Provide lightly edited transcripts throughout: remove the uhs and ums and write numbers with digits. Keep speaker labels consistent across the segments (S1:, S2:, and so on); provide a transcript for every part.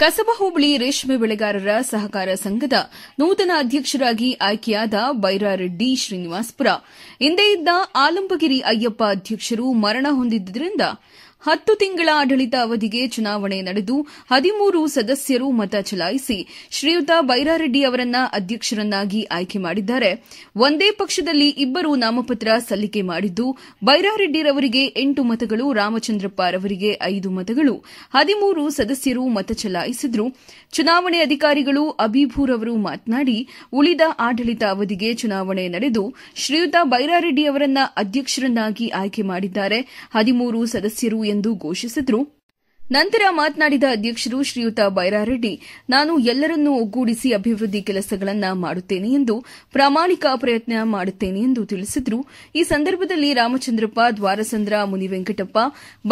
S1: ಕಸಬಾ ಹೋಬಳಿ ರೇಷ್ಮೆ ಬೆಳೆಗಾರರ ಸಹಕಾರ ಸಂಘದ ನೂತನ ಅಧ್ಯಕ್ಷರಾಗಿ ಆಯ್ಕೆಯಾದ ಬೈರಾರೆಡ್ಡಿ ಶ್ರೀನಿವಾಸಪುರ. ಹಿಂದೆ ಇದ್ದ ಆಲಂಬಗಿರಿ ಅಯ್ಯಪ್ಪ ಅಧ್ಯಕ್ಷರು ಮರಣ ಹೊಂದಿದ್ದರಿಂದ 10 ತಿಂಗಳ ಆಡಳಿತ ಅವಧಿಗೆ ಚುನಾವಣೆ ನಡೆದು 13 ಸದಸ್ಯರು ಮತ ಚಲಾಯಿಸಿ ಶ್ರೀಯುತ ಬೈರಾರೆಡ್ಡಿ ಅವರನ್ನ ಅಧ್ಯಕ್ಷರನ್ನಾಗಿ ಆಯ್ಕೆ ಮಾಡಿದ್ದಾರೆ. ಒಂದೇ ಪಕ್ಷದಲ್ಲಿ ಇಬ್ಬರು ನಾಮಪತ್ರ ಸಲ್ಲಿಕೆ ಮಾಡಿದ್ದು, ಬೈರಾರೆಡ್ಡಿರವರಿಗೆ 8 ಮತಗಳು, ರಾಮಚಂದ್ರಪ್ಪ ರವರಿಗೆ 5 ಮತಗಳು, 13 ಸದಸ್ಯರು ಮತ ಚಲಾಯಿಸಿದ್ರು. ಚುನಾವಣೆ ಅಧಿಕಾರಿಗಳು ಅಬೀಬೂರ್ ಅವರು ಮಾತನಾಡಿ, ಉಳಿದ ಆಡಳಿತ ಅವಧಿಗೆ ಚುನಾವಣೆ ನಡೆದು ಶ್ರೀಯುತ ಬೈರಾರೆಡ್ಡಿ ಅವರನ್ನ ಅಧ್ಯಕ್ಷರನ್ನಾಗಿ ಆಯ್ಕೆ ಮಾಡಿದ್ದಾರೆ. 13 ಸದಸ್ಯರು ಎಂದು ಘೋಷಿಸಿದರು. ನಂತರ ಮಾತನಾಡಿದ ಅಧ್ಯಕ್ಷರು ಶ್ರೀಯುತ ಬೈರಾರೆಡ್ಡಿ, ನಾನು ಎಲ್ಲರನ್ನೂ ಒಗ್ಗೂಡಿಸಿ ಅಭಿವೃದ್ಧಿ ಕೆಲಸಗಳನ್ನು ಮಾಡುತ್ತೇನೆ ಎಂದು ಪ್ರಾಮಾಣಿಕ ಪ್ರಯತ್ನ ಮಾಡುತ್ತೇನೆ ಎಂದು ತಿಳಿಸಿದರು. ಈ ಸಂದರ್ಭದಲ್ಲಿ ರಾಮಚಂದ್ರಪ್ಪ, ದ್ವಾರಸಂದ್ರ ಮುನಿವೆಂಕಟಪ್ಪ,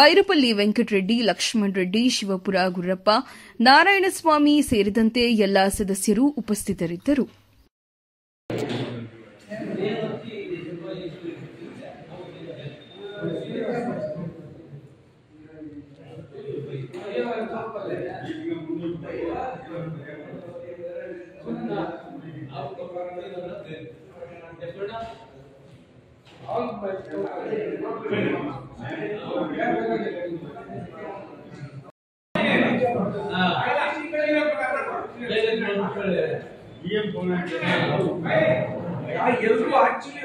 S1: ಬೈರಪಲ್ಲಿ ವೆಂಕಟರೆಡ್ಡಿ, ಲಕ್ಷ್ಮಣ ರೆಡ್ಡಿ, ಶಿವಪುರ ಗುರ್ರಪ್ಪ, ನಾರಾಯಣಸ್ವಾಮಿ ಸೇರಿದಂತೆ ಎಲ್ಲಾ ಸದಸ್ಯರು ಉಪಸ್ಥಿತರಿದ್ದರು.
S2: ಎಲ್ಲರೂ ಆಕ್ಚುಲಿ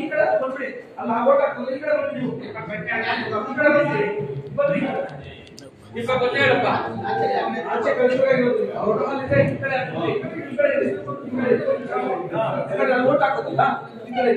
S2: ಈ ಕಡೆ ಬಂದ್ಬಿಡಿ, ಅಲ್ಲಿ ಆಗೋಟ ಈ ಕಡೆ ಬಂದ್ಬಿಡಿ, ಈ ಕಡೆ ಬಂದ್ಬಿಡಿ, ಬರ್ರಿ ಈಗ ಗೊತ್ತೇಳಪ್ಪ ಆಚೆ ಕಳಿಸೋಗಿರೋದು ಅವರು ಅಲ್ಲಿದೆ. ಈ ಕಡೆ ಈ ಕಡೆ ಓಟ್ ಹಾಕೋದಲ್ಲ, ಈ ಕಡೆ